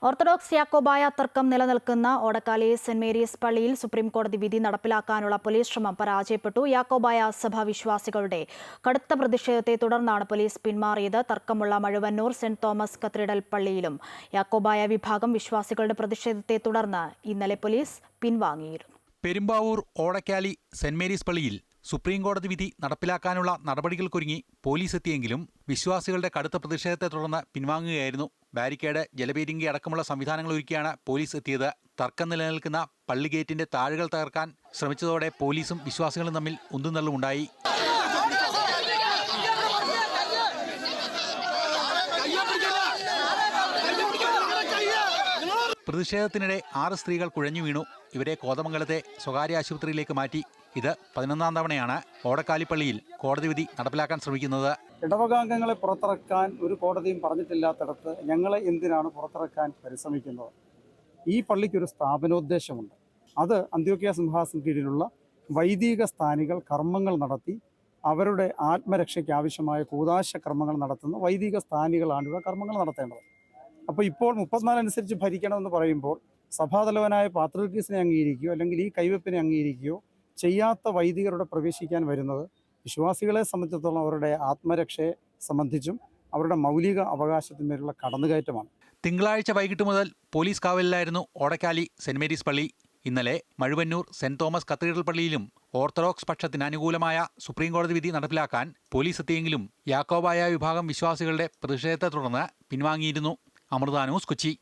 Orthodox Yakobaya തർക്കം നിലനിൽക്കുന്ന Odakkali saint Mary's പള്ളിയിൽ സുപ്രീംകോടതി വിധി നടപ്പിലാക്കാനുള്ള പോലീസ് ശ്രമം പരാജയപ്പെട്ടു. യാക്കോബായ സഭ വിശ്വാസികളുടെ കടുത്ത പ്രതിഷേധത്തെ തുടർന്നാണ് പോലീസ് പിന്മാറിയത്. തർക്കമുള്ള മഴുവന്നൂർ സെന്റ് തോമസ് കത്തീഡ്രൽ പള്ളിയിലും യാക്കോബായ വിഭാഗം വിശ്വാസികളുടെ പ്രതിഷേധത്തെ തുടർന്ന് ഇന്നലെ പോലീസ് പിൻവാങ്ങിയിരുന്നു. പെരുമ്പാവൂർ ഓടക്കാലി സെന്റ് മേരീസ് പള്ളിയിൽ സുപ്രീംകോടതി വിധി നടപ്പിലാക്കാനുള്ള നടപടികൾക്കൊരുങ്ങി പോലീസ് എത്തിയെങ്കിലും വിശ്വാസികളുടെ കടുത്ത പ്രതിഷേധത്തെ തുടർന്ന് പിൻവാങ്ങുകയായിരുന്നു. ബാരിക്കേഡ്, ജലപീരങ്കി അടക്കമുള്ള സംവിധാനങ്ങൾ ഒരുക്കിയാണ് പോലീസ് എത്തിയത്. തർക്കം നിലനിൽക്കുന്ന പള്ളി ഗേറ്റിന്റെ താഴുകൾ തകർക്കാൻ ശ്രമിച്ചതോടെ പോലീസും വിശ്വാസികളും തമ്മിൽ ഉന്തുതള്ളുമുണ്ടായി. പ്രതിഷേധത്തിനിടെ 6 സ്ത്രീകൾ കുഴഞ്ഞു വീണു. ഇവരെ കോതമംഗലത്തെ സ്വകാര്യ ആശുപത്രിയിലേക്ക് മാറ്റി. ഇത് 11ാം തവണയാണ് ഓടക്കാലിപ്പള്ളിയിൽ കോടതി വിധി നടപ്പിലാക്കാൻ ശ്രമിക്കുന്നത്. ഇടവകാംഗങ്ങളെ പുറത്തിറക്കാൻ ഒരു കോടതിയും പറഞ്ഞിട്ടില്ലാത്തിടത്ത് ഞങ്ങളെ എന്തിനാണ് പുറത്തിറക്കാൻ പരിശ്രമിക്കുന്നത്? ഈ പള്ളിക്കൊരു സ്ഥാപനോദ്ദേശമുണ്ട്. അത് അന്ത്യോക്യ സിംഹാസന കീഴിലുള്ള വൈദിക സ്ഥാനികൾ കർമ്മങ്ങൾ നടത്തി അവരുടെ ആത്മരക്ഷയ്ക്ക് ആവശ്യമായ കൂദാശ കർമ്മങ്ങൾ നടത്തുന്ന വൈദിക സ്ഥാനികളാണ് ഇവിടെ കർമ്മങ്ങൾ നടത്തേണ്ടത്. അപ്പോൾ ഇപ്പോൾ 34 അനുസരിച്ച് ഭരിക്കണമെന്ന് പറയുമ്പോൾ സഭാതലവനായ പാത്രീർക്കീസിനെ അംഗീകരിക്കുകയോ അല്ലെങ്കിൽ ഈ കൈവെപ്പിനെ അംഗീകരിക്കുകയോ ചെയ്യാത്ത വൈദികരുടെ പ്രവേശിക്കാൻ വരുന്നത് വിശ്വാസികളെ സംബന്ധിച്ചിടത്തോളം അവരുടെ ആത്മരക്ഷയെ സംബന്ധിച്ചും അവരുടെ മൗലിക അവകാശത്തിന്മേലുള്ള കടന്നുകയറ്റമാണ്. തിങ്കളാഴ്ച വൈകിട്ട് മുതൽ പോലീസ് കാവലിലായിരുന്നു ഓടക്കാലി സെന്റ് മേരീസ് പള്ളി. ഇന്നലെ മഴുവന്നൂർ സെന്റ് തോമസ് കത്തീഡ്രൽ പള്ളിയിലും ഓർത്തഡോക്സ് പക്ഷത്തിന് അനുകൂലമായ സുപ്രീംകോടതി വിധി നടപ്പിലാക്കാൻ പോലീസ് എത്തിയെങ്കിലും യാക്കോബായ വിഭാഗം വിശ്വാസികളുടെ പ്രതിഷേധത്തെ തുടർന്ന് പിൻവാങ്ങിയിരുന്നു. അമൃത ന്യൂസ്, കൊച്ചി.